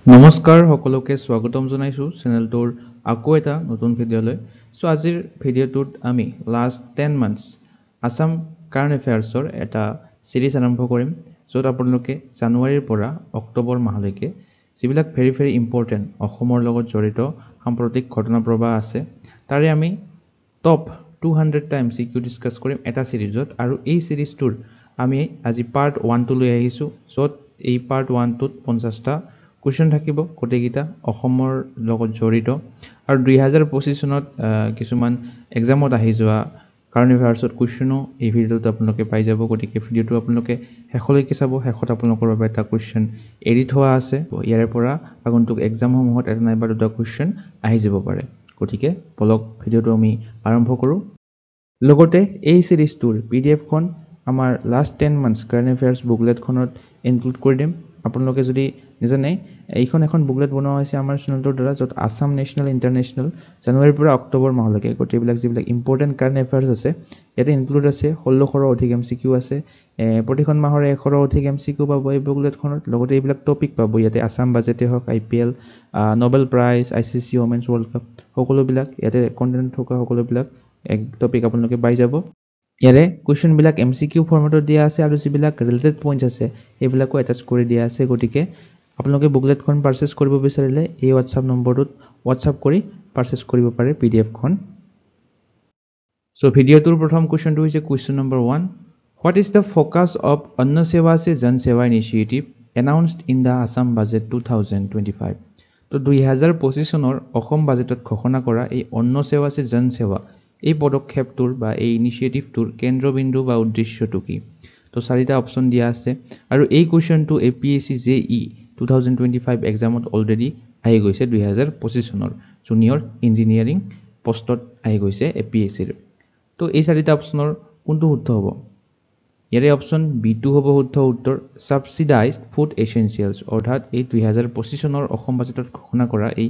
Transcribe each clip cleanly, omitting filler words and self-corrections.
নমস্কাৰ সকলোকে স্বাগতম জনাইছো চেনেলটোৰ আকৌ এটা নতুন ভিডিঅ'লৈ। সো আজিৰ ভিডিঅ'টোত আমি লাষ্ট 10 মান্থস আসাম কাৰেণ্ট এফেয়াৰ্সৰ এটা সিৰিজ আৰম্ভ কৰিম, য'ত আপোনালোকে জানুৱাৰীৰ পৰা অক্টোবৰ মাহলৈকে যিবিলাক ভেৰি ইম্পৰ্টেণ্ট অসমৰ লগত জড়িত সাম্প্ৰতিক ঘটনা প্ৰবাহ আছে তাৰে আমি টপ 200 টা MCQ ডিসকাস কৰিম এটা সিৰিজত। আৰু এই সিৰিজটোৰ আমি আজি পাৰ্ট 1 টো লৈ আহিছো, য'ত এই পাৰ্ট 1 টোত 50 টা কুৱেশ্যন থাকিব, গোটেইকেইটা অসমৰ লগত জড়িত। আৰু 2025 চনত কিছুমান এক্সামত আহি যোৱা কাৰেণ্ট এফেয়াৰ্সত কুৱেশ্যনো এই ভিডিঅ'টোত আপোনালোকে পাই যাব। গতিকে ভিডিঅ'টো আপোনালোকে শেষলৈকে চাব, শেষত আপোনালোকৰ বাবে এটা কুৱেশ্যন এৰি থোৱা আছে। ইয়াৰে পৰা আগন্তুক এক্সামসমূহত এটা নাইবা দুটা কুৱেশ্যন আহি যাব পাৰে। গতিকে বলক ভিডিঅ'টো আমি আৰম্ভ কৰোঁ। লগতে এই সিৰিজটোৰ PDF-খন আমাৰ লাষ্ট 10 মান্থস কাৰেণ্ট এফেয়াৰ্স বুকলেটখনত ইনক্লুড কৰি দিম। আপোনালোকে যদি নিজানে এইখন এখন বুকলেট বনোৱা হৈছে আমাৰ চেনেলটোৰ দ্বাৰা, য'ত আসাম নেশ্যনেল ইণ্টাৰনেশ্যনেল জানুৱাৰীৰ পৰা অক্টোবৰ মাহলৈকে গোটেইবিলাক যিবিলাক ইম্পৰ্টেণ্ট কাৰেণ্ট এফেয়াৰ্স আছে ইয়াতে ইনক্লুড আছে। 1600ৰো অধিক MCQ আছে। প্ৰতিখন মাহৰে 100ৰো অধিক MCQ পাব এই বুকলেটখনত। লগতে এইবিলাক টপিক পাব ইয়াতে, আসাম বাজেটে হওক, IPL, Nobel prize, ICC women's world cup, সকলোবিলাক ইয়াতে কণ্টেণ্ট থকা সকলোবিলাক এক টপিক আপোনালোকে পাই যাব। ইয়াৰে কুৱেশ্যনবিলাক MCQ ফৰ্মেটত দিয়া আছে আৰু যিবিলাক ৰিলেটেড পইণ্টছ আছে সেইবিলাকো এটাচ কৰি দিয়া আছে। গতিকে আপোনালোকে বুকলেটখন পাৰচেজ কৰিব বিচাৰিলে এই হোৱাটছআপ নম্বৰটোত হোৱাটছআপ কৰি পাৰচেজ কৰিব পাৰে PDF-খন। সো ভিডিঅ'টোৰ প্ৰথম কুৱেশ্যনটো হৈছে question number 1। What is the focus of অন্ন সেৱা সে জন সেৱা initiative announced in the Assam budget 2025? তো 2025 চনৰ অসম বাজেটত ঘোষণা কৰা এই অন্ন সেৱা সে জন সেৱা এই পদক্ষেপটোৰ বা এই ইনিচিয়েটিভটোৰ কেন্দ্ৰবিন্দু বা উদ্দেশ্যটো কি? তো 4টা অপশ্যন দিয়া আছে। আৰু এই কুৱেশ্যনটো APSC JE 2025 এক্সামত অলৰেডি আহি গৈছে। 2025 চনৰ জুনিয়ৰ ইঞ্জিনিয়াৰিং পোষ্টত আহি গৈছে APSCৰ। তো এই 4টা অপশ্যনৰ কোনটো শুদ্ধ হ'ব? ইয়াৰে অপশ্যন B2 হ'ব শুদ্ধ উত্তৰ। সাবসিডাইজড ফুড এসেনশিয়ালস, অৰ্থাৎ এই 2025 চনৰ অসম বাজেটত ঘোষণা কৰা এই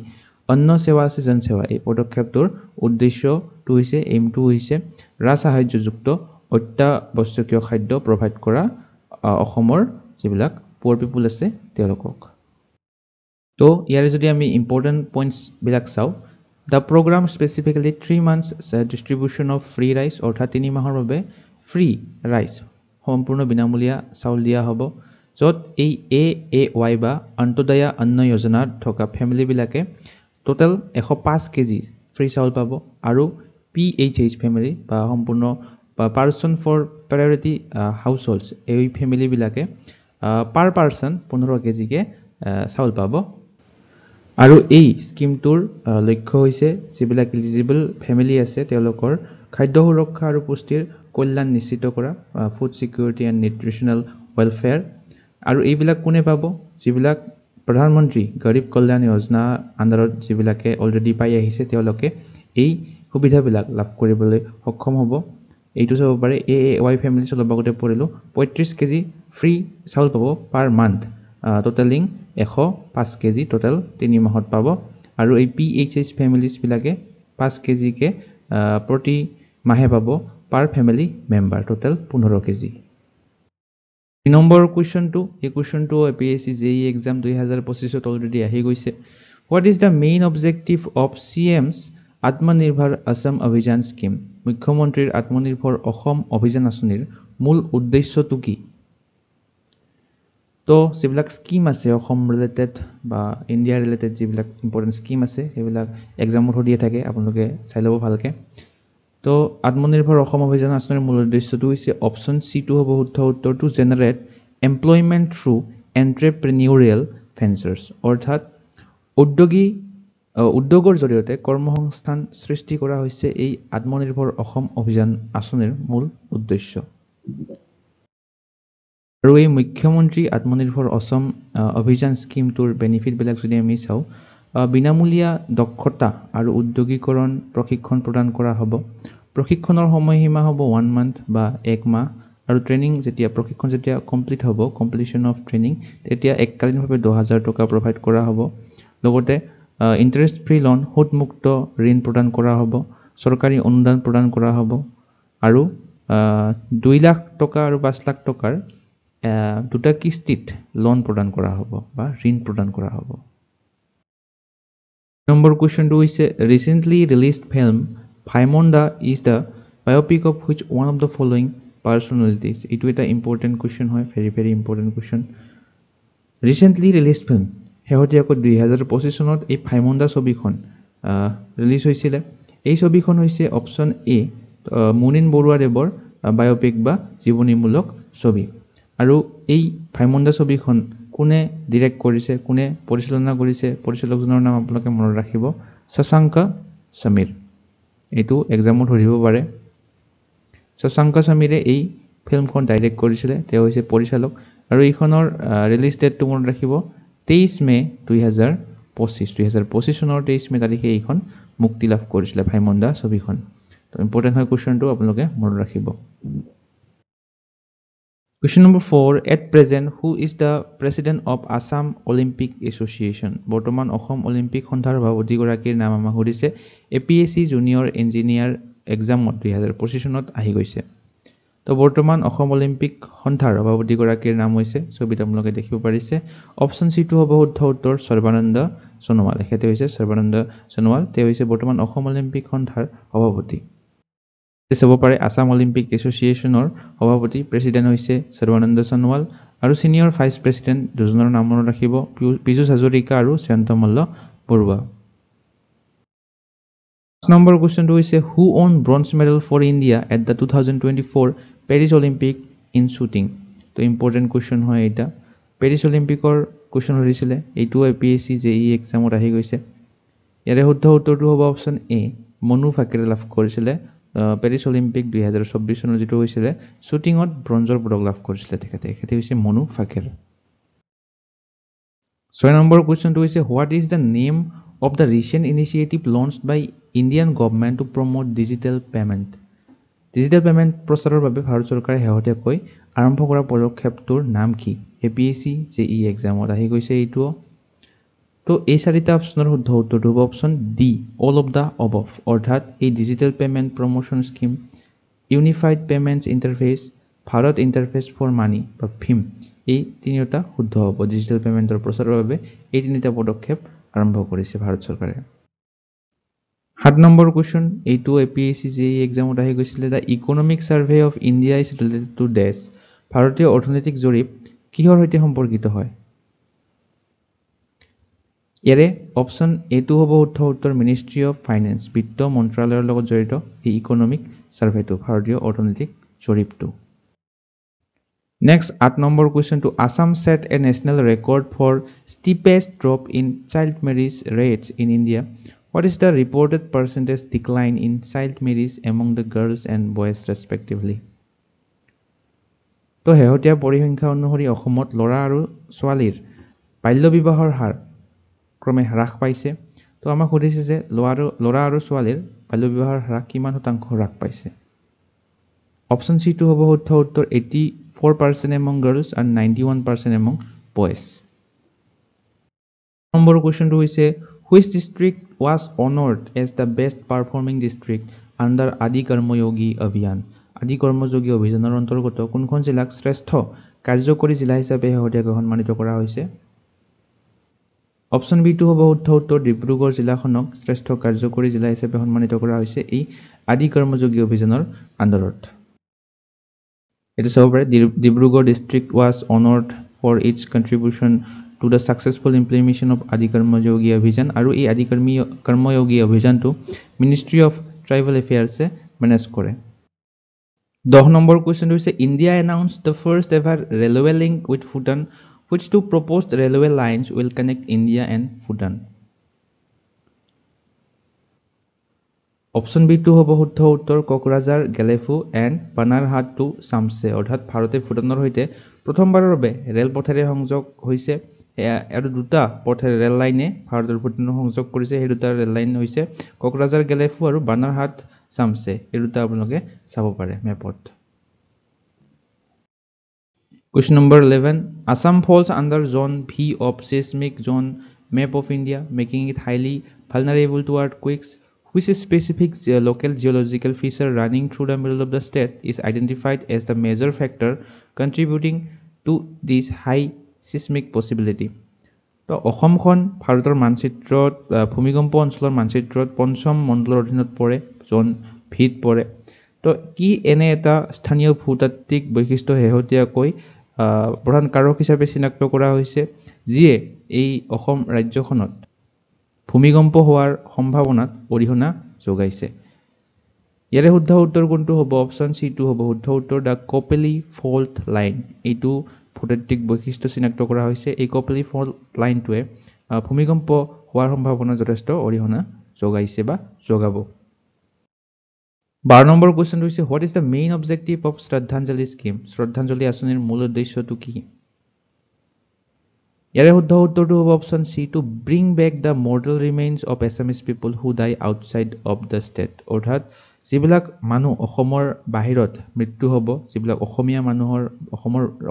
অন্ন সেৱা সে জন সেৱা এই পদক্ষেপটোৰ উদ্দেশ্যটো হৈছে, এইমটো হৈছে ৰাজসাহায্যযুক্ত অত্যাৱশ্যকীয় খাদ্য প্ৰভাইড কৰা অসমৰ যিবিলাক পুৱাৰ পিপুল আছে তেওঁলোকক। তো ইয়াৰে যদি আমি ইম্পৰ্টেণ্ট পইণ্টছবিলাক চাওঁ, the program specifically 3 months distribution of free rice, অৰ্থাৎ 3 মাহৰ বাবে ফ্ৰী ৰাইচ সম্পূৰ্ণ বিনামূলীয়া চাউল দিয়া হ'ব, য'ত এই AAY বা অন্তোদয়া অন্ন যোজনাত থকা ফেমিলিবিলাকে টোটেল 105 কেজি ফ্ৰী চাউল পাব। আৰু PHH ফেমিলি বা সম্পূৰ্ণ বা পাৰ্চন ফৰ প্ৰায়ৰিটি হাউচ হোল্ডছ এই ফেমিলিবিলাকে পাৰ পাৰ্চন 15 কেজিকে চাউল পাব। আৰু এই স্কিমটোৰ লক্ষ্য হৈছে যিবিলাক এলিজিবল ফেমিলি আছে তেওঁলোকৰ খাদ্য সুৰক্ষা আৰু পুষ্টিৰ কল্যাণ নিশ্চিত কৰা, food security and nutritional welfare. আৰু এইবিলাক কোনে পাব? যিবিলাক প্ৰধানমন্ত্ৰী গৰীব কল্যাণ যোজনা আণ্ডাৰত যিবিলাকে অলৰেডি পাই আহিছে তেওঁলোকে এই সুবিধাবিলাক লাভ কৰিবলৈ সক্ষম হ'ব। এইটো চাব পাৰে AAY ফেমিলি অলপ আগতে পঢ়িলোঁ 35 কেজি ফ্ৰী চাউল পাব পাৰ মান্থ, টোটেলিং 105 কেজি টোটেল 3 মাহত পাব। আৰু এই PHH ফেমিলিজবিলাকে 5 কেজিকে প্ৰতি মাহে পাব পাৰ family member, total 15 KG. 2 number কুৱেশ্যনটো, এই কুৱেশ্যনটো APSC JE এক্সাম 2025ত অলৰেডি আহি গৈছে। What is the main objective of CM's Atmanirbhar Assam অভিযান স্কিম? মুখ্যমন্ত্ৰীৰ আত্মনিৰ্ভৰ অসম অভিযান আঁচনিৰ মূল উদ্দেশ্যটো কি? তো যিবিলাক স্কিম আছে অসম ৰিলেটেড বা ইণ্ডিয়া ৰিলেটেড যিবিলাক ইম্পৰ্টেণ্ট স্কিম আছে সেইবিলাক এক্সামত সুধিয়ে থাকে, আপোনালোকে চাই ল'ব ভালকৈ। তো আত্মনিৰ্ভৰ অসম অভিযান আঁচনিৰ মূল উদ্দেশ্যটো হৈছে অপশ্যন C2 হ'ব শুদ্ধ উত্তৰ, two generate employment through এণ্ট্ৰেপ্ৰেনিউৰিয়েল ventures, অৰ্থাৎ উদ্যোগৰ জৰিয়তে কৰ্মসংস্থান সৃষ্টি কৰা হৈছে এই আত্মনিৰ্ভৰ অসম অভিযান আঁচনিৰ মূল উদ্দেশ্য। আৰু এই মুখ্যমন্ত্ৰী আত্মনিৰ্ভৰ অসম অভিযান স্কিমটোৰ বেনিফিটবিলাক যদি আমি চাওঁ, বিনামূলীয়া দক্ষতা আৰু উদ্যোগীকৰণ প্ৰশিক্ষণ প্ৰদান কৰা হ'ব। প্ৰশিক্ষণৰ সময়সীমা হ'ব 1 month বা 1 মাহ। আৰু প্ৰশিক্ষণ যেতিয়া কমপ্লিট হ'ব, কমপ্লিশ্যন অফ ট্ৰেইনিং, তেতিয়া এককালীনভাৱে 10,000 টকা প্ৰভাইড কৰা হ'ব। লগতে ইণ্টাৰেষ্ট ফ্ৰী লোন, সুতমুক্ত ঋণ প্ৰদান কৰা হ'ব, চৰকাৰী অনুদান প্ৰদান কৰা হ'ব। আৰু 2 লাখ টকা আৰু 5 লাখ টকাৰ দুটা কিস্তিত লোন প্ৰদান কৰা হ'ব বা ঋণ প্ৰদান কৰা হ'ব। Number question 2 is a recently released film Bhaimonda is the biopic of which one of the following personalities? It is an important question, very important question. Recently released film শেহতীয়াকৈ 2025 চনত এই ভাইমন্দা ছবিখন ৰিলিজ হৈছিল। এই ছবিখন হৈছে অপচন এ মুনিন বৰুৱাদেৱৰ biopic বা জীৱনীমূলক ছবি। আৰু এই ভাইমন্দা ছবিখন কোনে ডিৰেক্ট কৰিছে, কোনে পৰিচালনা কৰিছে, পৰিচালকজনৰ নাম আপোনালোকে মনত ৰাখিব, শশাংক সমীৰ। এইটো এক্সামত সুধিব পাৰে। শশাংক সমীৰে এই ফিল্মখন ডাইৰেক্ট কৰিছিলে, তেওঁ হৈছে পৰিচালক। আৰু এইখনৰ ৰিলিজ ডেটটো মনত ৰাখিব 23 মে 2025 চনৰ 23 মে তাৰিখে এইখন মুক্তি লাভ কৰিছিলে ভাইমন্দা ছবিখন। তো ইম্পৰ্টেণ্ট হয় কুৱেশ্যনটো, আপোনালোকে মনত ৰাখিব। Question number 4, at present who is the president of Assam Olympic Association? বৰ্তমান অসম অলিম্পিক সন্থাৰ সভাপতি গৰাকীৰ নাম আমাক সুধিছে। APSC জুনিয়ৰ ইঞ্জিনিয়াৰ এক্সামত 2025 চনত আহি গৈছে। তো বৰ্তমান অসম অলিম্পিক সন্থাৰ সভাপতি গৰাকীৰ নাম হৈছে, ছবিত আপোনালোকে দেখিব পাৰিছে, অপচন চিটো হ'ব শুদ্ধ উত্তৰ সৰ্বানন্দ সোণোৱাল। এখেতে হৈছে সৰ্বানন্দ সোণোৱাল, তেওঁ হৈছে বৰ্তমান অসম অলিম্পিক সন্থাৰ সভাপতি। চাব পাৰে আসাম অলিম্পিক এছ'চিয়েশ্যনৰ সভাপতি প্ৰেছিডেণ্ট হৈছে সৰ্বানন্দ সোণোৱাল, আৰু ছিনিয়ৰ ভাইচ প্ৰেছিডেণ্ট দুজনৰ নাম মনত ৰাখিব, পীযুষ হাজৰিকা আৰু শ্ৰীকান্ত বৰুৱা। নম্বৰ কুৱেশ্যনটো হৈছে who won bronze medal for India at the 2024 Paris Olympic in shooting? তো ইম্পৰ্টেণ্ট কুৱেশ্যন হয় এটা। পেৰিছ অলিম্পিকৰ কুৱেশ্যন সুধিছিলে, এইটো APSC JEE এক্সামত আহি গৈছে। ইয়াৰে শুদ্ধ উত্তৰটো হ'ব অপশ্যন এ, মনু ফাকেৰে লাভ কৰিছিলে। পেৰিছ অলিম্পিক 2024 চনত যিটো হৈছিলে শ্বুটিঙত ব্ৰঞ্জৰ পদক লাভ কৰিছিলে তেখেতে হৈছে মনু ফাকেৰ। 6 নম্বৰ কুৱেশ্যনটো হৈছে what is the name of the recent initiative launched by Indian government to promote digital payment? Digital payment প্ৰচাৰৰ বাবে ভাৰত চৰকাৰে শেহতীয়াকৈ আৰম্ভ কৰা পদক্ষেপটোৰ নাম কি? APSC JEE এক্সামত আহি গৈছে এইটো। তো এই চাৰিটা অপশ্যনৰ শুদ্ধ উত্তৰটো হ'ব option D, all of the above. অৰ্থাৎ এই digital payment promotion scheme, unified payments interface, Bharat interface for money বা ভীম, এই তিনিওটা শুদ্ধ হ'ব। ডিজিটেল পেমেণ্টৰ প্ৰচাৰৰ বাবে এই তিনিটা পদক্ষেপ আৰম্ভ কৰিছে ভাৰত চৰকাৰে। 7 নম্বৰ কুৱেশ্যন, এইটো APSC JEE এক্সামত আহি গৈছিলে। The economic survey of India is related to dash? ভাৰতীয় অৰ্থনৈতিক জৰীপ কিহৰ সৈতে সম্পৰ্কিত হয়? ইয়াৰে অপশ্যন এটো হ'ব শুদ্ধ উত্তৰ, মিনিষ্ট্ৰী অফ ফাইনেন্স, বিত্ত মন্ত্ৰালয়ৰ লগত জড়িত এই ইকনমিক ছাৰ্ভেটো, ভাৰতীয় অৰ্থনৈতিক জৰীপটো। নেক্সট 8 নম্বৰ কুৱেশ্যনটো Assam set a national record for steepest drop in child marriage rates in India. What is the reported percentage decline in child marriage among the girls and boys respectively? তো শেহতীয়া পৰিসংখ্যা অনুসৰি অসমত ল'ৰা আৰু ছোৱালীৰ বাল্য বিবাহৰ হাৰ ক্ৰমে হ্ৰাস পাইছে। তো আমাক সুধিছে যে ল'ৰা আৰু ছোৱালীৰ বাল্য বিবাহৰ হাৰ কিমান শতাংশ হ্ৰাস পাইছে? অপশ্যন চিটো হ'ব শুদ্ধ উত্তৰ, 84% এমং গাৰ্লছ আৰু 91% এমং বয়জ। নম্বৰ কুৱেশ্যনটো হৈছে which district was awarded as the best performing district under Adi Karmayogi অভিযান? আদি কৰ্মযোগী অভিযানৰ অন্তৰ্গত কোনখন জিলাক শ্ৰেষ্ঠ কাৰ্যকৰী জিলা হিচাপে শেহতীয়াকৈ সন্মানিত কৰা হৈছে? অপশ্যন বিটো হ'ব শুদ্ধ উত্তৰ, ডিব্ৰুগড় জিলাখনক শ্ৰেষ্ঠ কাৰ্যকৰী জিলা হিচাপে সন্মানিত কৰা হৈছে এই আদি কৰ্মযোগী অভিযানৰ আণ্ডাৰত। এইটো চাব পাৰে, Dibrugarh district was awarded for its contribution to the successful implementation of Adi Karmayogi Abhiyan. আৰু এই আদি কৰ্মযোগী অভিযানটো মিনিষ্ট্ৰী অফ ট্ৰাইবেল এফেয়াৰ্ছে মেনেজ কৰে। 10 নম্বৰ কুৱেশ্যনটো হৈছে India announced the first ever railway link with Bhutan, which two proposed railway lines will connect India and Bhutan? Option বিটো হ'ব শুদ্ধ উত্তৰ, কোকৰাঝাৰ গেলেফু এণ্ড বানাৰহাট টু চামছে। অৰ্থাৎ ভাৰতে ভূটানৰ সৈতে প্ৰথমবাৰৰ বাবে ৰেলপথেৰে সংযোগ হৈছে, আৰু দুটা পথেৰে ৰেল লাইনে ভাৰতৰ ভূটানৰ সংযোগ কৰিছে। সেই দুটা ৰেল লাইন হৈছে কোকৰাঝাৰ গেলেফু আৰু বানাৰহাট চামছে। এই দুটা আপোনালোকে চাব পাৰে মেপত। Question number 11. Assam falls under Zone V of Seismic Zone Map of India, making it highly vulnerable to earthquakes. Which specific local geological feature running through the middle of the state is identified as the major factor contributing to this high seismic possibility? তো অসমখন ভাৰতৰ মানচিত্ৰত ভূমিকম্প অঞ্চলৰ মানচিত্ৰত পঞ্চম মণ্ডলৰ অধীনত পৰে জন ভিত পৰে তো কি এনে এটা স্থানীয় ভূতাত্ত্বিক বৈশিষ্ট্য শেহতীয়াকৈ প্ৰধান কাৰক হিচাপে চিনাক্ত কৰা হৈছে যিয়ে এই অসম ৰাজ্যখনত ভূমিকম্প হোৱাৰ সম্ভাৱনাত অৰিহণা যোগাইছে ইয়াৰে শুদ্ধ উত্তৰ কোনটো হ'ব অপচন সি টু হ'ব শুদ্ধ উত্তৰ দা কপেলি ফল্ট লাইন এইটো ভূতাত্ত্বিক বৈশিষ্ট্য চিনাক্ত কৰা হৈছে এই কপেলি ফল্ট লাইনটোৱে ভূমিকম্প হোৱাৰ সম্ভাৱনা যথেষ্ট অৰিহণা যোগাইছে বা যোগাব 12 নম্বৰ কোৱেশ্চনটো হৈছে what is the main objective of Shraddhanjali scheme Shraddhanjali আঁচনিৰ মূল উদ্দেশ্যটো কি ইয়াৰে শুদ্ধ উত্তৰটো হ'ব option C to bring back the mortal remains of Assamese people who die outside of the state অৰ্থাৎ যিবিলাক মানুহ অসমৰ বাহিৰত মৃত্যু হ'ব যিবিলাক অসমীয়া মানুহৰ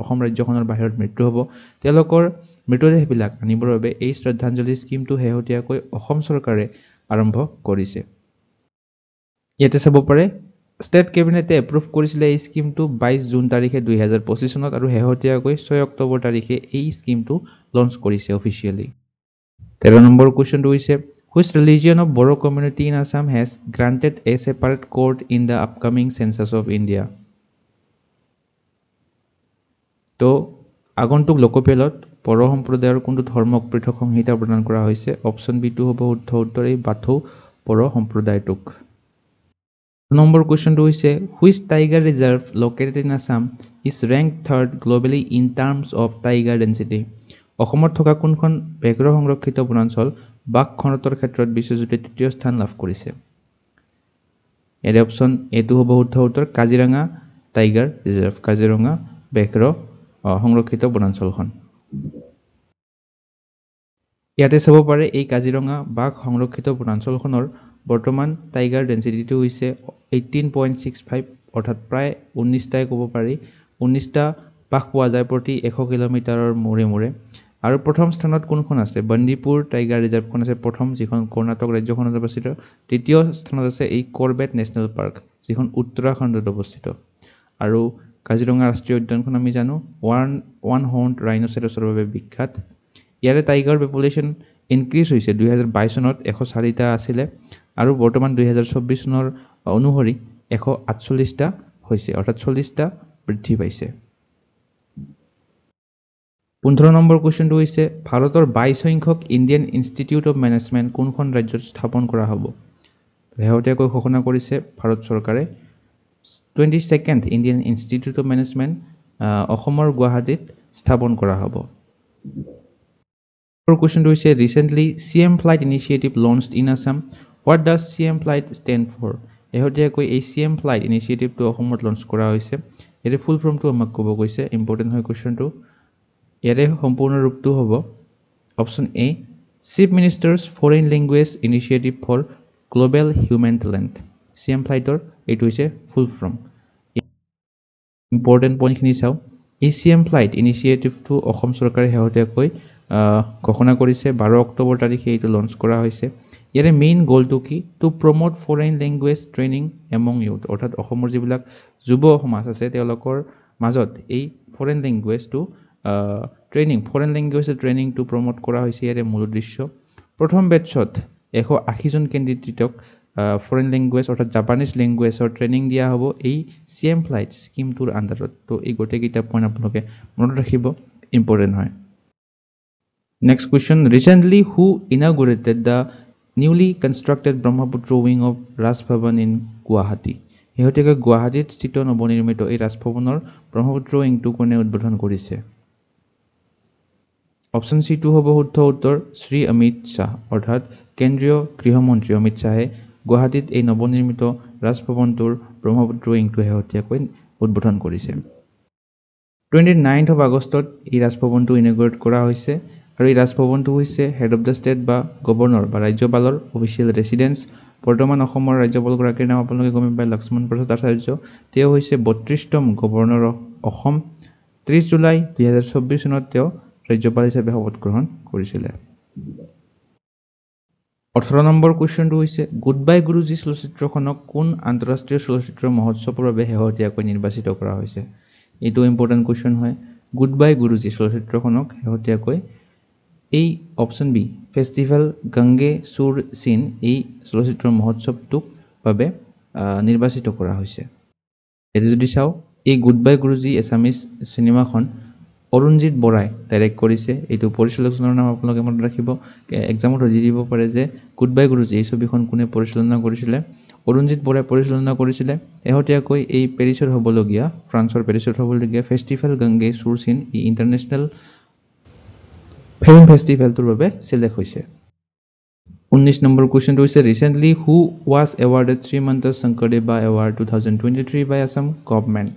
অসম ৰাজ্যখনৰ বাহিৰত মৃত্যু হ'ব তেওঁলোকৰ মৃতদেহবিলাক আনিবৰ বাবে এই শ্ৰদ্ধাঞ্জলি স্কিমটো শেহতীয়াকৈ অসম চৰকাৰে আৰম্ভ কৰিছে ইয়াতে চাব পাৰে ষ্টেট কেবিনেটে এপ্ৰুভ কৰিছিলে এই স্কিমটো 22 জুন তাৰিখে 2025 চনত আৰু শেহতীয়াকৈ 6 অক্টোবৰ তাৰিখে এই স্কিমটো লঞ্চ কৰিছে অফিচিয়েলি 13 নম্বৰ কোৱেশ্চনটো হৈছে Which religion of Boro community in Assam has granted a separate court in the upcoming census of India? তো আগন্তুক লোকপিয়লত বড়ো সম্প্ৰদায়ৰ কোনটো ধৰ্মক পৃথক সংহিতা প্ৰদান কৰা হৈছে অপচন বি টু হ'ব শুদ্ধ উত্তৰ এই বাথৌ বড়ো সম্প্ৰদায়টোক নম্বৰ কোৱেশ্চনটো হৈছে Which tiger reserve located in Assam is ranked third globally in terms of tiger density? অসমত থকা কোনখন ব্যাঘ্ৰ সংৰক্ষিত বনাঞ্চল বাঘ ঘনত্বৰ ক্ষেত্ৰত বিশ্বজুৰি তৃতীয় স্থান লাভ কৰিছে এৰ অপচন এটো হ'ব শুদ্ধ উত্তৰ কাজিৰঙা টাইগাৰ ৰিজাৰ্ভ কাজিৰঙা ব্যাঘ্ৰ সংৰক্ষিত বনাঞ্চলখন ইয়াতে চাব পাৰে এই কাজিৰঙা বাঘ সংৰক্ষিত বনাঞ্চলখনৰ বৰ্তমান টাইগাৰ ডেন্সিটিটো হৈছে 18.65 অৰ্থাৎ প্ৰায় 19টাই ক'ব পাৰি 19টা বাঘ পোৱা যায় প্ৰতি 100 কিলোমিটাৰৰ মূৰে মূৰে আৰু প্ৰথম স্থানত কোনখন আছে বন্দিপুৰ টাইগাৰ ৰিজাৰ্ভখন আছে প্ৰথম যিখন কৰ্ণাটক ৰাজ্যখনত অৱস্থিত তৃতীয় স্থানত আছে এই কৰবেট নেশ্যনেল পাৰ্ক যিখন উত্তৰাখণ্ডত অৱস্থিত আৰু কাজিৰঙা ৰাষ্ট্ৰীয় উদ্যানখন আমি জানো ওৱান হৰ্নড ৰাইনোচেৰাছৰ বাবে বিখ্যাত ইয়াৰে টাইগাৰ পপুলেশ্যন ইনক্ৰিজ হৈছে 2022 চনত 104টা আছিল আৰু বৰ্তমান 2024 চনৰ অনুসৰি 148টা হৈছে অৰ্থাৎ 40টা বৃদ্ধি পাইছে 15 নম্বৰ কোৱেশ্চনটো হৈছে ভাৰতৰ 22 সংখ্যক ইণ্ডিয়ান ইনষ্টিটিউট অফ মেনেজমেণ্ট কোনখন ৰাজ্যত স্থাপন কৰা হ'ব শেহতীয়াকৈ ঘোষণা কৰিছে ভাৰত চৰকাৰে 22nd Indian institute of management অসমৰ গুৱাহাটীত স্থাপন কৰা হ'ব কোৱেশ্চনটো হৈছে recently CM Flight Initiative launched in Assam. What does CM Flight stand for? শেহতীয়াকৈ এই CM Flight Initiative-টো অসমত লঞ্চ কৰা হৈছে ইয়াৰে ফুল ফৰ্মটো আমাক ক'ব কৈছে ইম্পৰ্টেন্ট হয় কোৱেশ্চনটো ইয়াৰে সম্পূৰ্ণ ৰূপটো হ'ব option A chief minister's foreign language initiative for global human talent CM Flight-ৰ এইটো হৈছে ফুল ফৰ্ম ইম্পৰ্টেন্ট পইণ্টখিনি চাওঁ এই CM Flight ইনিচিয়েটিভটো অসম চৰকাৰে শেহতীয়াকৈ ঘোষণা কৰিছে 12 অক্টোবৰ তাৰিখে এইটো লঞ্চ কৰা হৈছে ইয়াৰে মেইন গলটো কি to promote foreign language training among youth অৰ্থাৎ অসমৰ যিবিলাক যুৱ সমাজ আছে তেওঁলোকৰ মাজত এই ফৰেইন লেংগুৱেজটো ফৰেইন লেংগুৱেজ ট্ৰেইনিংটো প্ৰমোট কৰা হৈছে ইয়াৰে মূল উদ্দেশ্য প্ৰথম বেটছত 180 জন কেণ্ডিডেটক ফৰেইন লেংগুৱেজ অৰ্থাৎ জাপানীজ লেংগুৱেজৰ ট্ৰেইনিং দিয়া হ'ব এই CM Flight স্কিমটোৰ আণ্ডাৰত তো এই গোটেইকেইটা পইণ্ট আপোনালোকে মনত ৰাখিব ইম্পৰ্টেণ্ট হয় Next question. Recently, who inaugurated the newly constructed Brahmaputra wing of Raj Bhavan in Guwahati? শেহতীয়াকৈ গুৱাহাটীত স্থিত নৱনিৰ্মিত এই ৰাজভৱনৰ ব্ৰহ্মপুত্ৰ উইংটো কোনে উদ্বোধন কৰিছে অপচন সি টু হ'ব শুদ্ধ উত্তৰ শ্ৰী অমিত শাহ অৰ্থাৎ কেন্দ্ৰীয় গৃহমন্ত্ৰী অমিত শাহে গুৱাহাটীত এই নৱনিৰ্মিত ৰাজভৱনটোৰ ব্ৰহ্মপুত্ৰ উইংটো শেহতীয়াকৈ উদ্বোধন কৰিছে 29th of আগষ্টত এই ৰাজভৱনটো ইনগ্ৰেট কৰা হৈছে আৰু এই ৰাজভৱনটো হৈছে হেড অফ দ্য ষ্টেট বা গভৰ্ণৰ বা ৰাজ্যপালৰ অফিচিয়েল ৰেচিডেন্স বৰ্তমান অসমৰ ৰাজ্যপালগৰাকীৰ নাম আপোনালোকে গম পায় লক্ষ্মণ প্ৰসাদ আচাৰ্য তেওঁ হৈছে 32তম গভৰ্ণৰ অসম 30 জুলাই 2024 চনত তেওঁ ৰাজ্যপাল হিচাপে শপত গ্ৰহণ কৰিছিল 18 নম্বৰ কোৱেশ্চনটো হৈছে গুডবাই গুৰুজী চলচ্চিত্ৰখনক কোন আন্তঃৰাষ্ট্ৰীয় চলচ্চিত্ৰ মহোৎসৱৰ বাবে শেহতীয়াকৈ নিৰ্বাচিত কৰা হৈছে এইটো ইম্পৰ্টেন্ট কোৱেশ্চন হয় গুডবাই গুৰুজী চলচ্চিত্ৰখনক শেহতীয়াকৈ এই অপশন বি ফেষ্টিভেল গংগে সুৰ সিন এই চলচ্চিত্ৰ মহোৎসৱটোক বাবে নিৰ্বাচিত কৰা হৈছে এটো যদি চাও এই গুডবাই গুৰুজী এছামিজ সিনেমাখন অৰুণজিৎ বৰাই ডাইৰেক্ট কৰিছে এইটো পৰিচালকজনৰ নাম আপোনালোকে মনত ৰাখিব এক্সামত দি দিব পাৰে যে গুডবাই গুৰুজী এই ছবিখন কোনে পৰিচালনা কৰিছিল অৰুণজিৎ বৰাই পৰিচালনা কৰিছিল এহতিয়াকৈ এই পেৰিছৰ হ'বলগীয়া ফ্ৰান্সৰ পেৰিছৰ হ'বলগীয়া ফেষ্টিভেল গংগে সুৰ সিন ই ইন্টাৰনেশ্যনেল ফিল্ম ফেষ্টিভেলটোৰ বাবে সিলেক্ট হৈছে 19 নম্বৰ কোৱেশ্চনটো হৈছে recently who was awarded Srimanta Sankardeva award 2023 by Assam government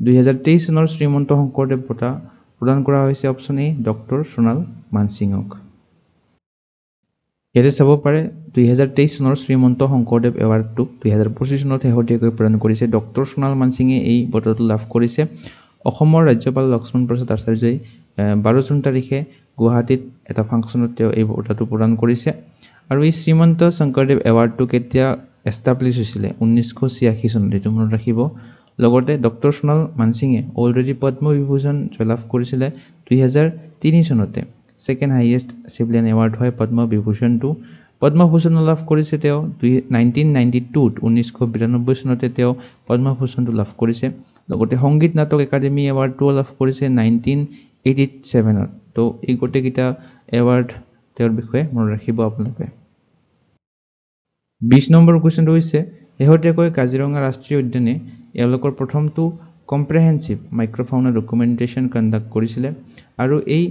2023 চনৰ শ্ৰীমন্ত শংকৰদেৱ বঁটা প্ৰদান কৰা হৈছে অপচন এ ডক্টৰ সোণাল মানসিংক ইয়াতে চাব পাৰে 2023 চনৰ শ্ৰীমন্ত শংকৰদেৱ এৱাৰ্ডটো 2025 চনত শেহতীয়াকৈ প্ৰদান কৰিছে ডক্টৰ সোণাল মানসিঙে এই বঁটাটো লাভ কৰিছে অসমৰ ৰাজ্যপাল লক্ষ্মণ প্ৰসাদ আচাৰ্যই 12 জুন তাৰিখে গুৱাহাটীত এটা ফাংচনত তেওঁ এই বঁটাটো প্ৰদান কৰিছে আৰু এই শ্ৰীমন্ত শংকৰদেৱ এৱাৰ্ডটো কেতিয়া এষ্টাব্লিছ হৈছিল 1986 চনত এইটো মনত ৰাখিব লগতে ডক্টৰ সোণাল মানসিঙে অলৰেডি পদ্ম বিভূষণ জয়লাভ কৰিছিল 2003 চনতে সেকেন্ড হাইয়েষ্ট সিভিলিয়ান এৱাৰ্ড হয় পদ্ম বিভূষণটো পদ্মভূষণ লাভ কৰিছে তেওঁ 1992 1992 চনতে তেওঁ পদ্মভূষণটো লাভ কৰিছে লগতে সংগীত নাটক একাডেমি এৱাৰ্ডটো লাভ কৰিছে 1987 তো এই গোটেইটা এৱাৰ্ড তেওঁৰ বিষয়ে মনত ৰাখিব আপোনালোকে 20 নম্বৰ কোৱেশ্চনটো হৈছে এহতিয়াকৈ কাজিৰঙা ৰাষ্ট্ৰীয় উদ্যানে এওঁলোকৰ প্ৰথমটো কম্প্ৰিহেনসিভ মাইক্ৰোফাউনা ডকুমেন্টেশন কণ্ডাক্ট কৰিছিল আৰু এই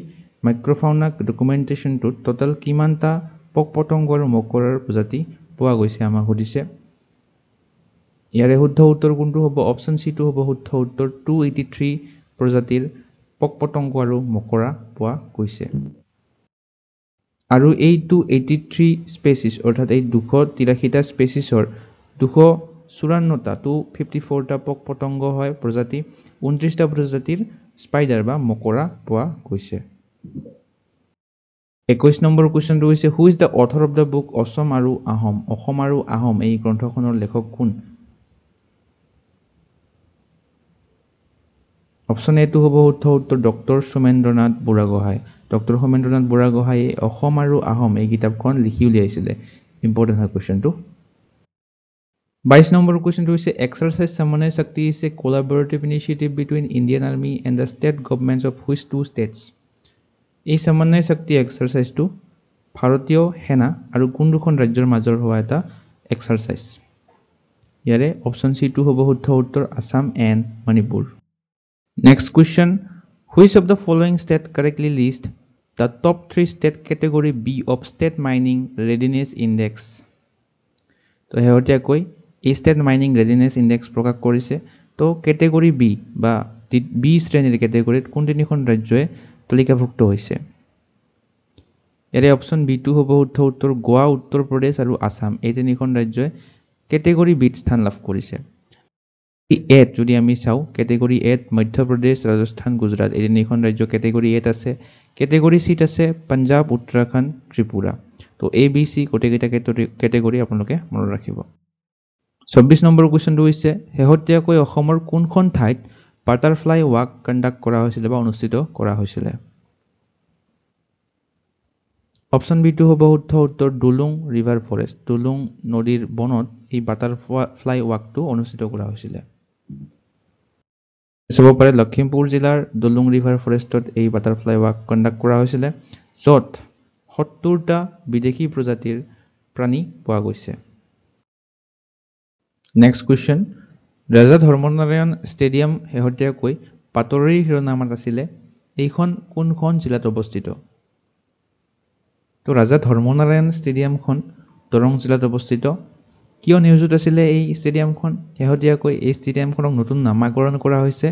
মাইক্ৰোফাউনা ডকুমেন্টেশনটো টোটাল কিমানটা পক-পতংগ আৰু মকৰাৰ প্ৰজাতি পোৱা গৈছে আমাক সুধিছে ইয়াৰে শুদ্ধ উত্তৰ কোনটো হ'ব অপচন সি টো হ'ব শুদ্ধ উত্তৰ 283 প্ৰজাতিৰ পক-পতংগ আৰু মকৰা পোৱা গৈছে আৰু এই 283 স্পেচিছ অৰ্থাৎ এই 283টা স্পেচিছৰ 254টা 254টা পক-পতংগ হয় প্ৰজাতি 29টা প্ৰজাতিৰ স্পাইডাৰ বা মকৰা পোৱা গৈছে 21 নম্বৰ কোৱেশ্চনটো হৈছে who is the author of the book Assam আৰু আহোম এই গ্ৰন্থখনৰ লেখক কোন অপচন এ টো হ'ব শুদ্ধ উত্তৰ ডক্টৰ সোমেন্দ্ৰনাথ বুঢ়াগোহাঁই ডক্টৰ সোমেন্দ্ৰনাথ বুঢ়াগোহাঁয়ে অসম আৰু আহোম এই কিতাপখন লিখি উলিয়াইছিল ইম্পৰ্টেন্ট হয় কোৱেশ্চনটো 22 নম্বৰ কোৱেশ্চনটো হৈছে এক্সাৰসাইজ সমন্বয় শক্তি is a collaborative initiative between Indian Army and the state governments of which two states এই সমন্বয় শক্তি এক্সাৰসাইজটো ভাৰতীয় সেনা আৰু কোন দুখন ৰাজ্যৰ মাজৰ হোৱা এটা এক্সাৰসাইজ ইয়াৰে অপচন সি টো হ'ব শুদ্ধ উত্তৰ Assam and Manipur Next question, which of the following state correctly list the top 3 state category B of state mining readiness index? তো হেহতিয়াকৈ এই state mining readiness index প্ৰকাশ কৰিছে তো category B বা B শ্ৰেণীৰ categoryত কোন তিনিখন ৰাজ্যয়ে তালিকাভুক্ত হৈছে ইয়াৰে অপচন বি টো হ'ব শুদ্ধ উত্তৰ গোৱা উত্তৰ প্ৰদেশ আৰু আসাম এই তিনিখন ৰাজ্যয়ে category B স্থান লাভ কৰিছে A যদি আমি চাও ক্যাটেগৰি A মধ্য প্ৰদেশ ৰাজস্থান গুজৰাট এই তিনিখন ৰাজ্য ক্যাটেগৰি A আছে ক্যাটেগৰি C আছে পাঞ্জাব উত্তৰাখণ্ড ত্ৰিপুৰা তো A B C গোটেইটা ক্যাটেগৰি আপোনালোকে মনত ৰাখিব 24 নম্বৰ কোৱেশ্চনটো হৈছে হেহতিয়াকৈ অসমৰ কোনখন ঠাইত বাটাৰফ্লাই ৱাক কণ্ডাক্ট কৰা হৈছিল বা অনুষ্ঠিত কৰা হৈছিল অপচন বি টো হ'ব শুদ্ধ উত্তৰ দুলুং ৰিভাৰ ফৰেষ্ট দুলুং নদীৰ বনত এই বাটাৰফ্লাই ৱাকটো অনুষ্ঠিত কৰা হৈছিল চাব পাৰে লখিমপুৰ জিলাৰ দুলুং ৰিভাৰ ফৰেষ্টত এই বাটাৰফ্লাই ৱাক কণ্ডাক্ট কৰা হৈছিল য'ত 70টা বিদেশী প্ৰজাতিৰ প্ৰাণী পোৱা গৈছে নেক্সট কোৱেশ্চন ৰাজা ধৰ্মনাৰায়ণ ষ্টেডিয়াম হেহতিয়াকৈ পাতৰিৰ শিৰোনামত আছিল এইখন কোনখন জিলাত অৱস্থিত তো ৰাজা ধৰ্মনাৰায়ণ ষ্টেডিয়ামখন দৰং জিলাত অৱস্থিত কিয় নিয়োজিত আছিল এই ষ্টেডিয়ামখন হেহতিয়াকৈ এই ষ্টেডিয়ামখনক নতুন নামকৰণ কৰা হৈছে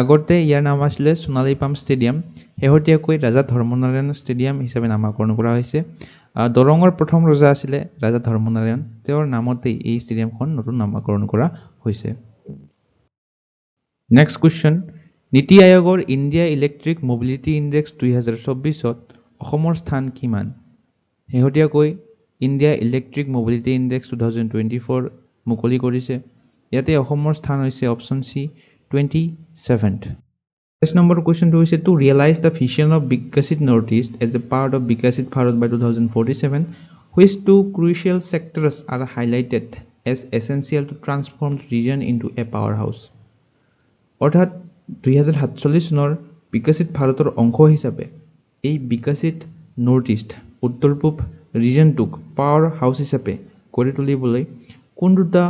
আগতে ইয়াৰ নাম আছিল সোণালী পাম ষ্টেডিয়াম হেহতিয়াকৈ ৰাজা ধৰ্মনাৰায়ণ ষ্টেডিয়াম হিচাপে নামকৰণ কৰা হৈছে দৰঙৰ প্ৰথম ৰজা আছিল ৰাজা ধৰ্মনাৰায়ণ তেওঁৰ নামতে এই ষ্টেডিয়ামখন নতুন নামকৰণ কৰা হৈছে নেক্সট কোৱেশ্চন নীতি আয়োগৰ ইণ্ডিয়া ইলেক্ট্ৰিক মোবিলিটি ইনডেক্স 2024ত অসমৰ স্থান কিমান হেহতিয়াকৈ ইণ্ডিয়া ইলেক্ট্ৰিক মোবিলিটি ইনডেক্স 2024 মুকলি কৰিছে ইয়াতে অসমৰ স্থান হৈছে option C 27th Next number question to is to realize the vision of Bikasit Northeast as a part of Bikasit Bharat by 2047, which two crucial sectors are highlighted as essential to transform the region into a powerhouse. অৰ্থাৎ 2047 চনৰ বিকশিত ভাৰতৰ অংশ হিচাপে এই বিকশিত north east উত্তৰ পূব ৰিজনটোক পাৱাৰ হাউচ হিচাপে কৰি তুলিবলৈ কোন দুটা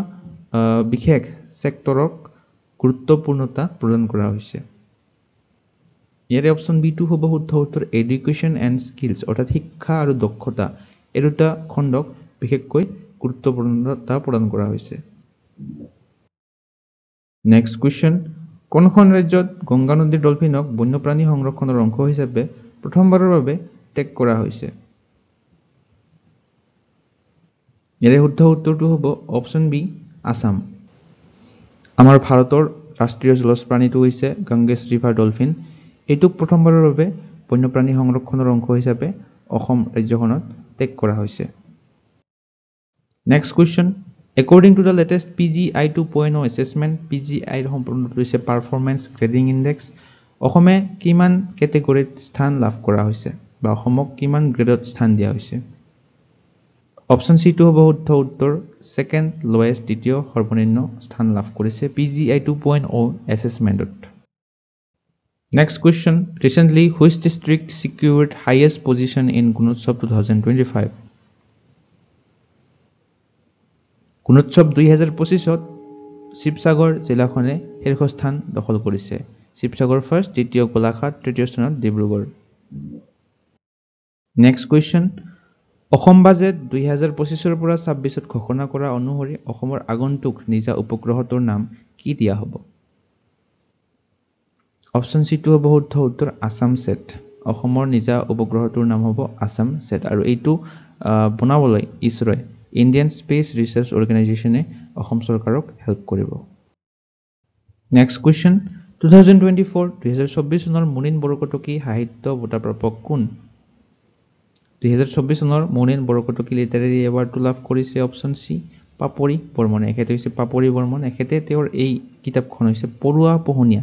বিশেষ সেক্টৰক গুৰুত্বপূৰ্ণতা প্ৰদান কৰা হৈছে। ইয়াৰে অপশ্যন বি টু হ'ব শুদ্ধ উত্তৰ এডুকেশ্যন এণ্ড স্কিলছ অৰ্থাৎ শিক্ষা আৰু দক্ষতা এই দুটা খণ্ডক বিশেষকৈ গুৰুত্বপূৰ্ণতা প্ৰদান কৰা হৈছে। নেক্সট কুৱেশ্যন, কোনখন ৰাজ্যত গংগা নদীৰ ডলফিনক বন্যপ্ৰাণী সংৰক্ষণৰ অংশ হিচাপে প্ৰথমবাৰৰ বাবে টেগ কৰা হৈছে? ইয়াৰে শুদ্ধ উত্তৰটো হ'ব অপশ্যন বি আসাম। আমাৰ ভাৰতৰ ৰাষ্ট্ৰীয় জলজ প্ৰাণীটো হৈছে গংগেশ ৰিভাৰ ডলফিন। এইটোক প্ৰথমবাৰৰ বাবে বন্যপ্ৰাণী সংৰক্ষণৰ অংশ হিচাপে অসম ৰাজ্যখনত টেগ কৰা হৈছে। Next question, according to the latest PGI 2.0 assessment, PGI সম্পূৰ্ণটো হৈছে পাৰফৰ্মেন্স গ্ৰেডিং ইনডেক্স, অসমে কিমান কেটেগৰীত স্থান লাভ কৰা হৈছে বা অসমক কিমান গ্ৰেডত স্থান দিয়া হৈছে? অপশ্যন সি টো হ'ব শুদ্ধ উত্তৰ সেকেন্ড লোৱেষ্ট দ্বিতীয় সৰ্বনিম্ন স্থান লাভ কৰিছে PGI 2.0 এছেছমেণ্টত। Next question, recently which district secured highest position in Gunotsav 2025? Gunotsav 2025ত শিৱসাগৰ জিলাখনে শীৰ্ষস্থান দখল কৰিছে। শিৱসাগৰ ফাৰ্ষ্ট, দ্বিতীয় গোলাঘাট, তৃতীয় স্থানত Dibrugarh. Next question, Assam budget 2025ৰ পৰা 26ত ঘোষণা কৰা অনুসৰি অসমৰ আগন্তুক নিজা উপগ্ৰহটোৰ নাম কি দিয়া হ'ব? অপশ্যন সি টো হ'ব শুদ্ধ উত্তৰ আসাম ছেট। অসমৰ নিজা উপগ্ৰহটোৰ নাম হ'ব আসাম ছেট আৰু এইটো বনাবলৈ ইছৰোই ইণ্ডিয়ান স্পেচ ৰিচাৰ্চ অৰ্গেনাইজেশ্যনে অসম চৰকাৰক হেল্প কৰিব। নেক্সট কুৱেশ্যন, 2024 চনৰ মুনীন বৰকটকী সাহিত্য বঁটা প্ৰাপক কোন? 2024 চনৰ মুনীন বৰকটকী লিটাৰেৰী এৱাৰ্ডটো লাভ কৰিছে অপশ্যন চি পাপৰি বৰ্মনে। এখেতে হৈছে পাপৰি বৰ্মন। এখেতে তেওঁৰ এই কিতাপখন হৈছে পৰুৱা পোহনীয়া।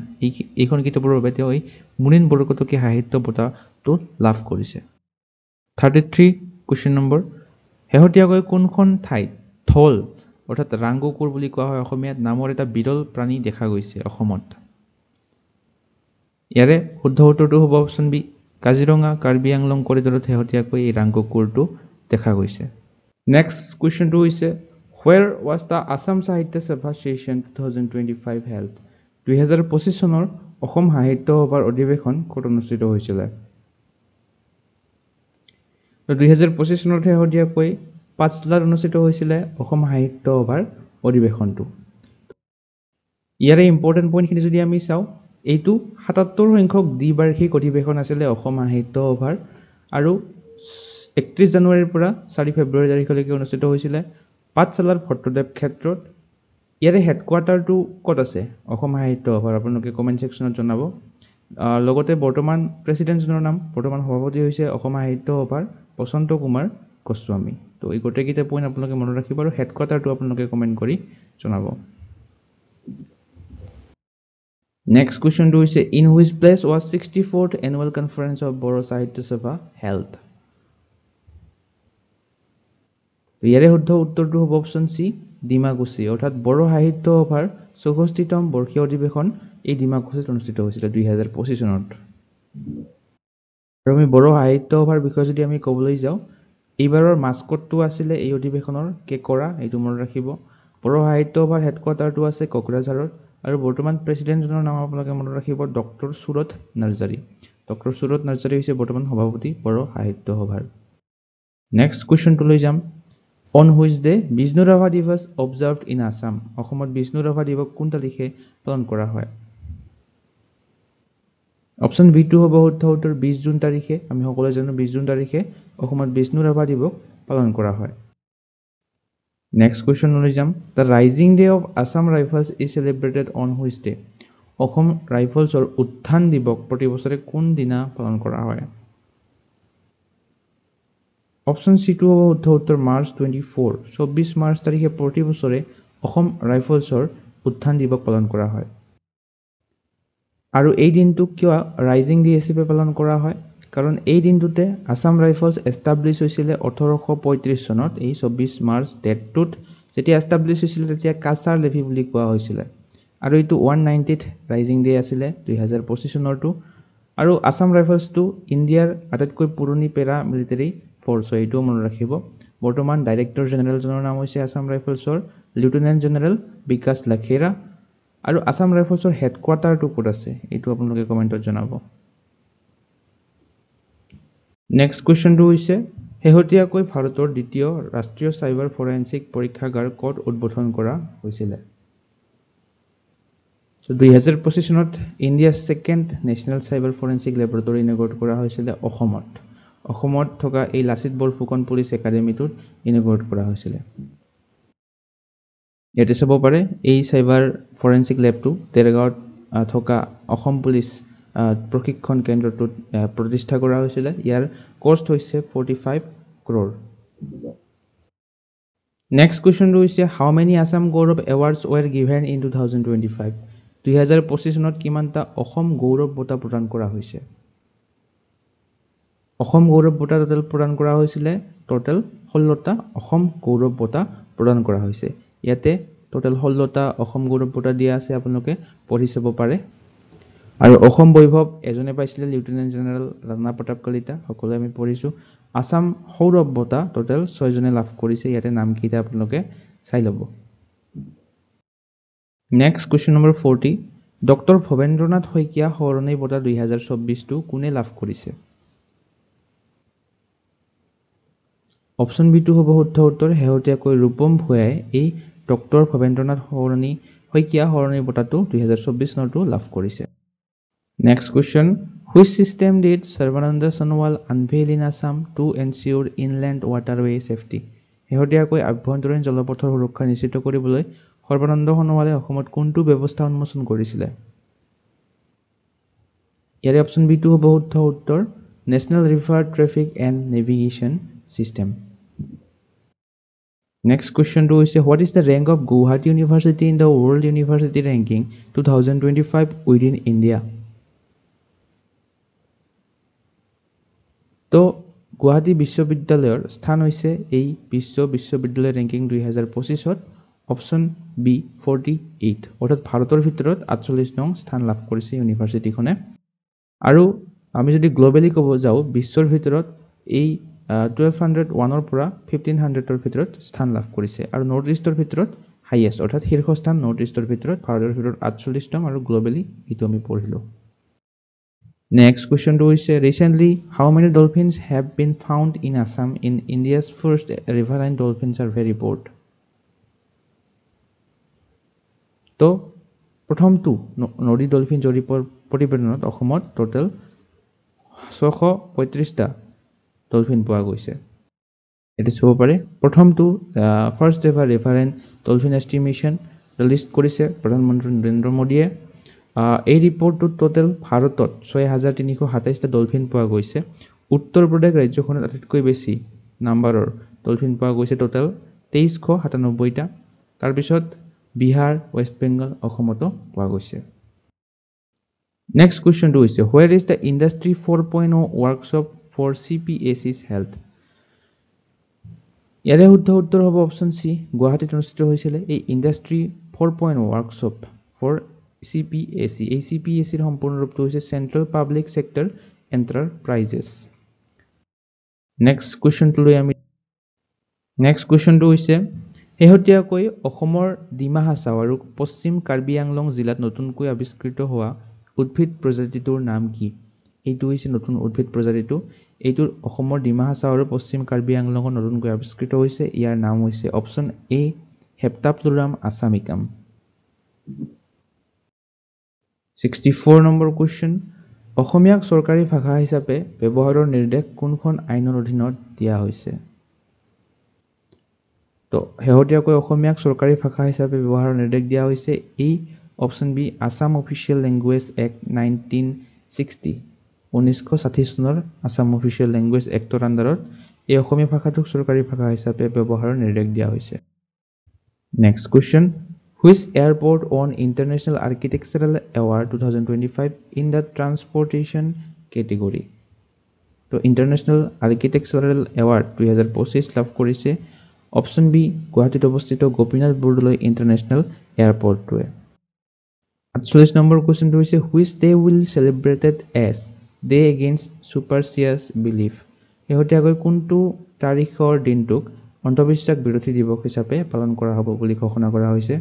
এইখন কিতাপৰ বাবে তেওঁ এই মুনীন বৰকটকী সাহিত্য বঁটাটো লাভ কৰিছে। 33 কুৱেশ্যন নম্বৰ, শেহতীয়াকৈ কোনখন ঠাইত থল অৰ্থাৎ ৰাংগুকুৰ বুলি কোৱা হয় অসমীয়াত নামৰ এটা বিৰল প্ৰাণী দেখা গৈছে অসমত? ইয়াৰে শুদ্ধ উত্তৰটো হ'ব অপশ্যন বি কাজিৰঙা কাৰ্বি আংলং কৰিডৰত শেহতীয়াকৈ এই ৰাংগুকুৰটো দেখা গৈছে। নেক্সট কুৱেশ্যনটো হৈছে where was the Assam Sahitya Sabha session 2025 held? 2025 চনৰ অসম সাহিত্য সভাৰ অধিৱেশন ক'ত অনুষ্ঠিত হৈছিল? 2025 চনত শেহতীয়াকৈ পাঁচলাত অনুষ্ঠিত হৈছিলে অসম সাহিত্য সভাৰ অধিৱেশনটো। ইয়াৰে ইম্পৰ্টেণ্ট পইণ্টখিনি যদি আমি চাওঁ, এইটো 77 সংখ্যক দ্বিবাৰ্ষিক অধিৱেশন আছিলে অসম সাহিত্য সভাৰ আৰু 31 জানুৱাৰীৰ পৰা 4 ফেব্ৰুৱাৰী তাৰিখলৈকে অনুষ্ঠিত হৈছিলে পাঠশালাৰ ভট্টদেৱ ক্ষেত্ৰত। ইয়াৰে হেডকোৱাৰ্টাৰটো ক'ত আছে অসম সাহিত্য সভাৰ আপোনালোকে কমেণ্ট ছেকশ্যনত জনাব। লগতে বৰ্তমান প্ৰেচিডেণ্টজনৰ নাম বৰ্তমান সভাপতি হৈছে অসম সাহিত্য সভাৰ বসন্ত কুমাৰ গোস্বামী। তো এই গোটেইকেইটা পইণ্ট আপোনালোকে মনত ৰাখিব আৰু হেডকোৱাৰ্টাৰটো আপোনালোকে কমেণ্ট কৰি জনাব। নেক্সট কুৱেশ্যনটো হৈছে in which place was 64th annual conference of Bodo Sahitya Sabha held? ইয়াৰে শুদ্ধ উত্তৰটো হ'ব অপশ্যন চি ডিমাকুছী। অৰ্থাৎ বড়ো সাহিত্য সভাৰ 64তম বৰ্ষীয় অধিৱেশন এই ডিমাকুছীত অনুষ্ঠিত হৈছিলে 2025 চনত। আৰু আমি বড়ো সাহিত্য সভাৰ বিষয়ে যদি আমি ক'বলৈ যাওঁ, এইবাৰৰ মাস্কটটো আছিলে এই অধিৱেশনৰ কেকৰা, এইটো মনত ৰাখিব। বড়ো সাহিত্য সভাৰ হেডকোৱাৰ্টাৰটো আছে কোকৰাঝাৰত আৰু বৰ্তমান প্ৰেচিডেণ্টজনৰ নাম আপোনালোকে মনত ৰাখিব ডক্টৰ সুৰথ নাৰ্জাৰী। ডক্টৰ সুৰথ নাৰ্জাৰী হৈছে বৰ্তমান সভাপতি বড়ো সাহিত্য সভাৰ। নেক্সট কুৱেশ্যনটোলৈ যাম। On which day Bishnu Rabha Diwas observed in Assam? অসমত বিষ্ণু ৰাভা দিৱস কোন তাৰিখে পালন কৰা হয়? অপশ্যন বি টো হ'ব শুদ্ধ উত্তৰ 20 জুন তাৰিখে। আমি সকলোৱে জানো 20 জুন তাৰিখে অসমত বিষ্ণু ৰাভা দিৱস পালন কৰা হয়। নেক্সট কুৱেশ্যনলৈ যাম। The rising day of Assam rifles is celebrated on which day? Assam ৰাইফলছৰ উত্থান দিৱস প্ৰতি বছৰে কোন দিনা পালন কৰা হয়? অপশ্যন চি টো হ'ব শুদ্ধ উত্তৰ মাৰ্চ 24। 24 মাৰ্চ তাৰিখে প্ৰতি বছৰে অসম ৰাইফলছৰ উত্থান দিৱস পালন কৰা হয়। আৰু এই দিনটোক কিয় ৰাইজিং ডে হিচাপে পালন কৰা হয় কাৰণ এই দিনটোতে আসাম ৰাইফলছ এষ্টাব্লিছ হৈছিলে 1835 চনত এই 24 মাৰ্চ ডেটটোত যেতিয়া এষ্টাব্লিছ হৈছিলে তেতিয়া কাছাৰ লেভি বুলি কোৱা হৈছিলে আৰু এইটো 190th ৰাইজিং ডে আছিলে 2025 চনৰটো আৰু আসাম ৰাইফলছটো ইণ্ডিয়াৰ আটাইতকৈ পুৰণি পেৰা মিলিটাৰী ফ'ৰ্চ হয় এইটো মনত ৰাখিব বৰ্তমান ডাইৰেক্টৰ জেনেৰেল জনৰ নাম হৈছে আসাম ৰাইফলছৰ লেফটেনেণ্ট জেনেৰেল বিকাশ লাখেৰা আৰু আসাম ৰাইফলছৰ হেডকোৱাৰ্টাৰটো ক'ত আছে এইটো আপোনালোকে কমেন্টত জনাব নেক্সট কোৱেশ্চনটো হৈছে শেহতীয়াকৈ ভাৰতৰ দ্বিতীয় ৰাষ্ট্ৰীয় সাইবাৰ ফৰেনসিক পৰীক্ষাগাৰ ক'ত উদ্বোধন কৰা হৈছিল So 2025 চনত ইণ্ডিয়াৰ second national cyber forensic laboratory inaugurate কৰা হৈছিল অসমত থকা এই লাচিত বৰফুকন পুলিচ একাডেমীটোত ইনগৰেট কৰা হৈছিল ইয়াতে চাব পাৰে এই সাইবাৰ ফৰেনসিক ল্যাবটো তেৰগাঁৱত থকা অসম পুলিচ প্ৰশিক্ষণ কেন্দ্ৰটোত প্ৰতিষ্ঠা কৰা হৈছিল ইয়াৰ কষ্ট হৈছে 45 crore নেক্সট কোৱেশ্চন হৈছে how many Assam Gaurav awards were given in 2025 2025 চনত কিমানটা অসম গৌৰৱ বঁটা প্ৰদান কৰা হৈছে অসম গৌৰৱ বঁটা টোটাল প্ৰদান কৰা হৈছিল টোটাল 16টা অসম গৌৰৱ বঁটা প্ৰদান কৰা হৈছে ইয়াতে টোটাল 16টা অসম গৌৰৱ বঁটা দিয়া আছে আপোনালোকে পঢ়ি চাব পাৰে আৰু অসম বৈভৱ এজনে পাইছিল লেফটেনেণ্ট জেনেৰেল ৰাণা প্ৰতাপ কলিতা সকলোৱে আমি পঢ়িছো আসাম সৌৰভ বঁটা টোটাল 6 জনে লাভ কৰিছে ইয়াতে নাম কিটা আপোনালোকে চাই লব next question number 40 doctor Bhabendranath Saikia সৰণী বঁটা 2024 টো কোনে লাভ কৰিছে অপচন বি টো হ'ব শুদ্ধ উত্তৰ হেহতিয়াকৈ ৰূপম ভুৱাই এই ডক্টৰ ভবেন্দ্ৰনাথ শইকীয়া সৰণী বঁটাটো 2024 চনটো লাভ কৰিছে next question which system did Sarvananda Sonowal unveil in Assam to ensure inland waterway safety হেহতিয়াকৈ আভ্যন্তৰীণ জলপথৰ সুৰক্ষা নিশ্চিত কৰিবলৈ সৰ্বানন্দ সোণোৱালে অসমত কোনটো ব্যৱস্থা উন্মোচন কৰিছিল ইয়াৰে অপচন বি টো হ'ব শুদ্ধ উত্তৰ national river traffic and navigation system next কোৱেশ্চনটো হৈছে what is the rank of Guwahati University in the World University Ranking 2025 within India তো গুৱাহাটী বিশ্ববিদ্যালয়ৰ স্থান হৈছে এই বিশ্ব বিশ্ববিদ্যালয় ৰেংকিং 2025 ত অপচন বি 48 অৰ্থাৎ ভাৰতৰ ভিতৰত 48 নং স্থান লাভ কৰিছে ইউনিভাৰ্সিটিখনে আৰু আমি যদি গ্লোবালি ক'ব যাও বিশ্বৰ ভিতৰত এই 1201 ৰ পৰা 1500 ৰ ভিতৰত স্থান লাভ কৰিছে আৰু নৰ্থ ইষ্টৰ ভিতৰত হাইয়েষ্ট অৰ্থাৎ শীৰ্ষস্থান নৰ্থ ইষ্টৰ ভিতৰত ভাৰতৰ ভিতৰত 48 নং আৰু গ্লোবালি এটো আমি পঢ়িলো Next question to is recently how many dolphins have been found in Assam in India's first riverine dolphin survey report? তো প্ৰথমটো নদী ডলফিন জৰীপৰ প্ৰতিবেদনত অসমত টোটাল 635টা ডলফিন পোৱা গৈছে এটি চাব পাৰে প্ৰথমটো first ever riverine dolphin estimation release কৰিছে প্ৰধানমন্ত্ৰী নৰেন্দ্ৰ মোদীয়ে এই ৰিপৰ্টটো টোটাল ভাৰতত 6327টা ডলফিন পোৱা গৈছে উত্তৰ প্ৰদেশ ৰাজ্যখনত আটাইতকৈ বেছি নাম্বাৰৰ ডলফিন পোৱা গৈছে টোটাল 2397টা তাৰ পিছত বিহাৰ ওয়েস্ট বেংগল অসমতো পোৱা গৈছে নেক্সট কোৱেশ্চন টো হৈছে where is the industry 4.0 workshop for CPAC's health ইয়াৰে শুদ্ধ উত্তৰ হ'ব অপচন সি গুৱাহাটীত অনুষ্ঠিত হৈছিল এই ইণ্ডাষ্ট্ৰি 4.0 workshop for CPAC এই CPAC ৰ সম্পূৰ্ণ ৰূপটো হৈছে central public sector enterprises next question টো হৈছে শেহতীয়াকৈ অসমৰ ডিমা হাছাও আৰু পশ্চিম কাৰ্বি আংলং জিলাত নতুনকৈ আৱিষ্কৃত হোৱা উদ্ভিদ প্ৰজাতিটোৰ নাম কি এইটো হৈছে নতুন উদ্ভিদ প্ৰজাতিটো এইটোৰ অসমৰ ডিমা হাছাও আৰু পশ্চিম কাৰ্বি আংলঙত নতুনকৈ আৱিষ্কৃত হৈছে ইয়াৰ নাম হৈছে অপচন এ হেপ্টাপ্লুৰাম আসামিকাম 64 নম্বৰ কোৱেশ্চন অসমীয়াক চৰকাৰী ভাষা হিচাপে ব্যৱহাৰৰ নিৰ্দেশ কোনখন আইনৰ অধীনত দিয়া হৈছে তো শেহতীয়াকৈ অসমীয়াক চৰকাৰী ভাষা হিচাপে ব্যৱহাৰৰ নিৰ্দেশ দিয়া হৈছে এই option B Assam official language act 1960 1960 চনৰ আসাম অফিচিয়েল ল্যাঙ্গুৱেজ এক্টৰ আন্ডাৰত এই অসমীয়া ভাষাটোক চৰকাৰী ভাষা হিচাপে ব্যৱহাৰৰ নিৰ্দেশ দিয়া হৈছে next question Which airport won International Architectural Award 2025 in the Transportation category? তো ইন্টাৰনেশ্যনেল আৰ্কিটেক্সাৰেল এৱাৰ্ড 2025 লাভ কৰিছে অপশ্যন বি গুৱাহাটীত অৱস্থিত গোপীনাথ বৰদলৈ ইণ্টাৰনেশ্যনেল এয়াৰপৰ্টটোৱে 48 নম্বৰ কুৱেশ্যনটো হৈছে which day will celebrated as day against superstitious belief শেহতীয়াকৈ কোনটো তাৰিখৰ দিনটোক অন্ধবিশ্বাস বিৰোধী দিৱস হিচাপে পালন কৰা হ'ব বুলি ঘোষণা কৰা হৈছে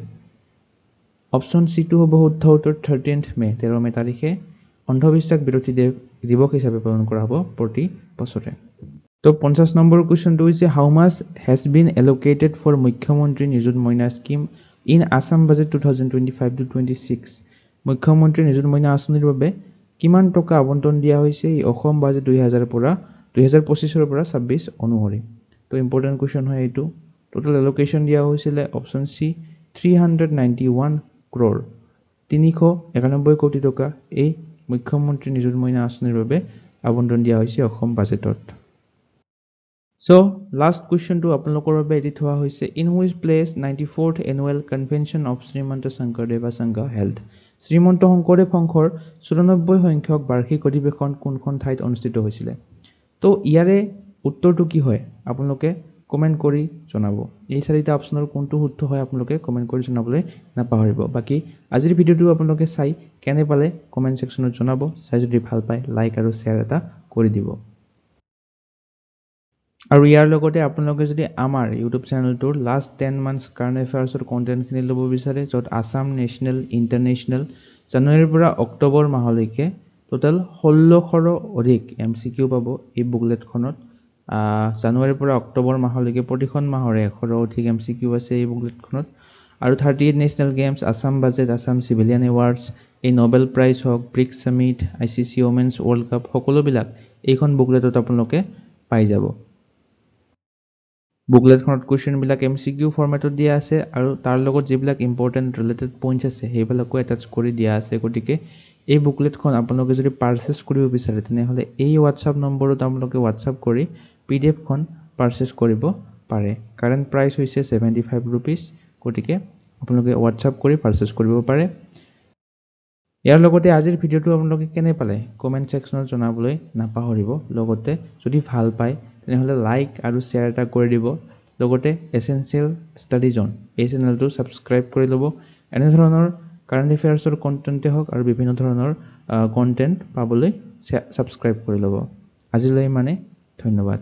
অপশ্যন চিটো হ'ব শুদ্ধ উত্তৰ 13th মে 13 মে তাৰিখে অন্ধবিশ্বাস বিৰোধী দিৱস হিচাপে পালন কৰা হ'ব প্ৰতি বছৰে তো 50 নম্বৰ কুৱেশ্যনটো হৈছে হাউ মাচ হেজ বিন এলোকেটেড ফৰ মুখ্যমন্ত্ৰী নিযুত মইনা স্কিম ইন আসাম বাজেট 2025-26 মুখ্যমন্ত্ৰী নিযুত মইনা আঁচনিৰ বাবে কিমান টকা আবণ্টন দিয়া হৈছে এই অসম বাজেট 2025 পৰা 26 অনুসৰি তো ইম্পৰ্টেন্ট কুৱেশ্যন হয় এইটো টোটাল এলোকেশন দিয়া হৈছিল অপশ্যন সি 391 crore 391 কোটি টকা এই মুখ্যমন্ত্ৰী নিযুত মইনা আঁচনিৰ বাবে আবণ্টন দিয়া হৈছে অসম বাজেটত So, last question to আপোনালোকৰ বাবে এডিট হোৱা হৈছে in which place 94th annual convention of Srimanta Shankardeva Sangha held Srimanta Sankardev সংঘৰ 94 সংখ্যক বাৰ্ষিক অধিৱেশন কোনখন ঠাইত অনুষ্ঠিত হৈছিল তো ইয়াৰে উত্তৰটো কি হয় আপোনালোকে কমেন্ট কৰি জনাব এই চাৰিটা অপচনৰ কোনটো শুদ্ধ হয় আপোনালোকে কমেন্ট কৰি জনাবলৈ নাপাহৰিব বাকি আজিৰ ভিডিওটো আপোনালোকে চাই কেনে পালে কমেন্ট সেকশনত জনাব চাই যদি ভাল পায় লাইক আৰু শেয়াৰ এটা কৰি দিব আৰু ইয়াৰ লগতে আপোনালোকে যদি আমাৰ YouTube চেনেলটোৰ লাষ্ট 10 মান্থছ কাৰেণ্ট এফেয়াৰ্ছৰ কন্টেন্টখিনি ল'ব বিচাৰে য'ত আসাম নেশনেল ইন্টাৰনেশনেল জানুৱাৰীৰ পৰা অক্টোবৰ মাহলৈকে টোটাল 1600ৰো অধিক MCQ পাব এই বুকলেটখনত জানুৱাৰীৰ পৰা অক্টোবৰ মাহলৈকে প্ৰতিখন মাহৰে 100ৰো অধিক MCQ আছে এই বুকলেটখনত আৰু 38 national games Assam budget Assam civilian awards এই নোবেল প্ৰাইজ হওক bricks summit ICC women's world cup সকলোবিলাক এইখন বুকলেটত আপোনালোকে পাই যাব বুকলেটখনত কোৱেশ্চন বিলাক MCQ ফৰমেটত দিয়া আছে আৰু তাৰ লগত যিবিলাক ইম্পৰ্টেন্ট ৰিলেটেড পইণ্টছ আছে সেইবিলাকো এটাচ কৰি দিয়া আছে গতিকে এই বুকলেটখন আপোনালোকে যদি পাৰচেজ কৰিব বিচাৰে তেনেহলে এই WhatsApp নম্বৰত আপোনালোকে WhatsApp কৰি PDF খন পাৰচেজ কৰিব পাৰে কাৰেন্ট প্ৰাইচ হৈছে 75 rupees গতিকে আপোনালোকে WhatsApp কৰি পাৰচেজ কৰিব পাৰে ইয়াৰ লগতে আজিৰ ভিডিওটো আপোনালোকে কেনে পালে কমেন্ট সেকশনত জনাবলৈ নাপাহৰিব লগতে যদি ভাল পায় তেনেহলে লাইক আৰু শেয়াৰ এটা কৰি দিব লগতে এসেনশিয়াল ষ্টাডি জোন এই চেনেলটো সাবস্ক্ৰাইব কৰি ল'ব এনে ধৰণৰ কাৰেণ্ট এফেয়াৰ্ছৰ কন্টেন্টে হওক আৰু বিভিন্ন ধৰণৰ কন্টেন্ট পাবলৈ সাবস্ক্ৰাইব কৰি ল'ব আজিলৈ মানে ধন্যবাদ